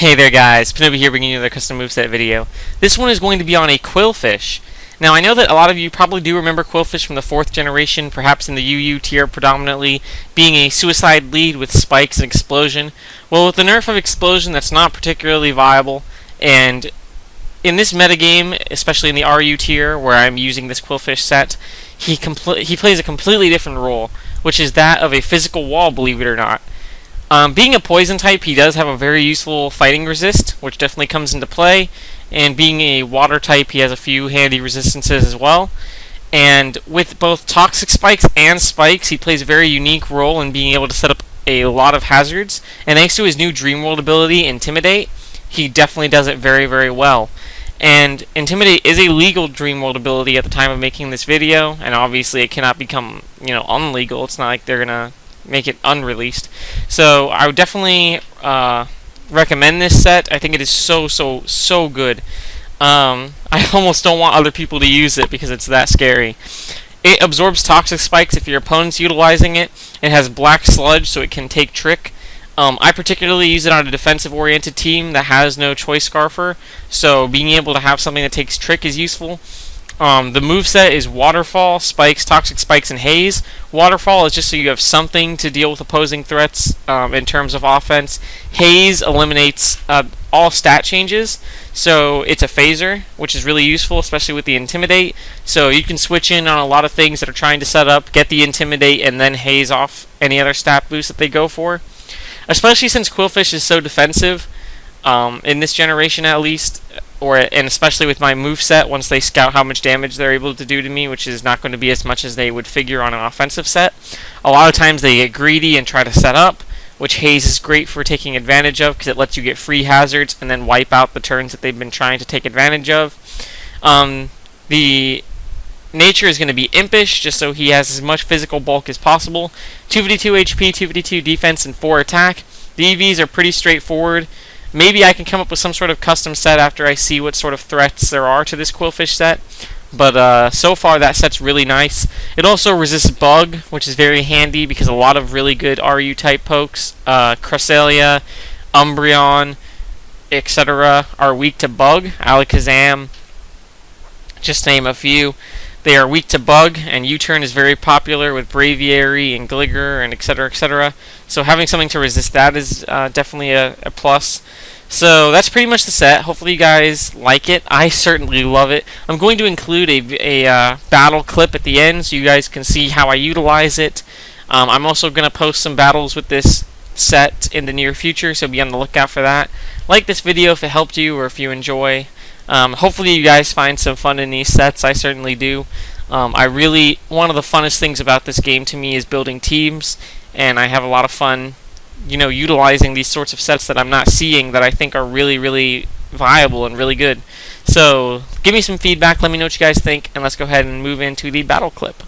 Hey there guys, Pinobi here bringing you another custom moveset video. This one is going to be on a Qwilfish. Now I know that a lot of you probably do remember Qwilfish from the 4th generation, perhaps in the UU tier predominantly, being a suicide lead with spikes and explosion. Well, with the nerf of explosion, that's not particularly viable, and in this metagame, especially in the RU tier where I'm using this Qwilfish set, he plays a completely different role, which is that of a physical wall, believe it or not. Being a poison type, he does have a very useful fighting resist, which definitely comes into play. And being a water type, he has a few handy resistances as well. And with both toxic spikes and spikes, he plays a very unique role in being able to set up a lot of hazards. And thanks to his new Dream World ability, Intimidate, he definitely does it very, very well. And Intimidate is a legal Dream World ability at the time of making this video, and obviously it cannot become, unlegal. It's not like they're gonna make it unreleased. So I would definitely recommend this set. I think it is so good. I almost don't want other people to use it because it's that scary. It absorbs toxic spikes if your opponent's utilizing it. It has black sludge, so it can take trick. I particularly use it on a defensive-oriented team that has no choice scarfer, so being able to have something that takes trick is useful. The moveset is Waterfall, Spikes, Toxic Spikes, and Haze. Waterfall is just so you have something to deal with opposing threats in terms of offense. Haze eliminates all stat changes, so it's a phaser, which is really useful, especially with the Intimidate. So you can switch in on a lot of things that are trying to set up, get the Intimidate, and then haze off any other stat boost that they go for. Especially since Qwilfish is so defensive, in this generation at least, and especially with my moveset, once they scout how much damage they're able to do to me, which is not going to be as much as they would figure on an offensive set. A lot of times they get greedy and try to set up, which Haze is great for taking advantage of because it lets you get free hazards and then wipe out the turns that they've been trying to take advantage of. The nature is going to be impish, just so he has as much physical bulk as possible. 252 HP, 252 defense, and 4 attack. The EVs are pretty straightforward. Maybe I can come up with some sort of custom set after I see what sort of threats there are to this Qwilfish set. But so far that set's really nice. It also resists bug, which is very handy because a lot of really good RU type pokes, Cresselia, Umbreon, etc. are weak to bug. Alakazam, just to name a few. They are weak to bug, and U-turn is very popular with Braviary and Gligar and etc. etc. So having something to resist that is definitely a plus. So that's pretty much the set. Hopefully you guys like it. I certainly love it. I'm going to include a battle clip at the end so you guys can see how I utilize it. I'm also going to post some battles with this set in the near future, so be on the lookout for that. Like this video if it helped you or if you enjoy. Hopefully you guys find some fun in these sets. I certainly do. One of the funnest things about this game to me is building teams, and I have a lot of fun, utilizing these sorts of sets that I'm not seeing that I think are really viable and really good. So give me some feedback, let me know what you guys think, and let's go ahead and move into the battle clip.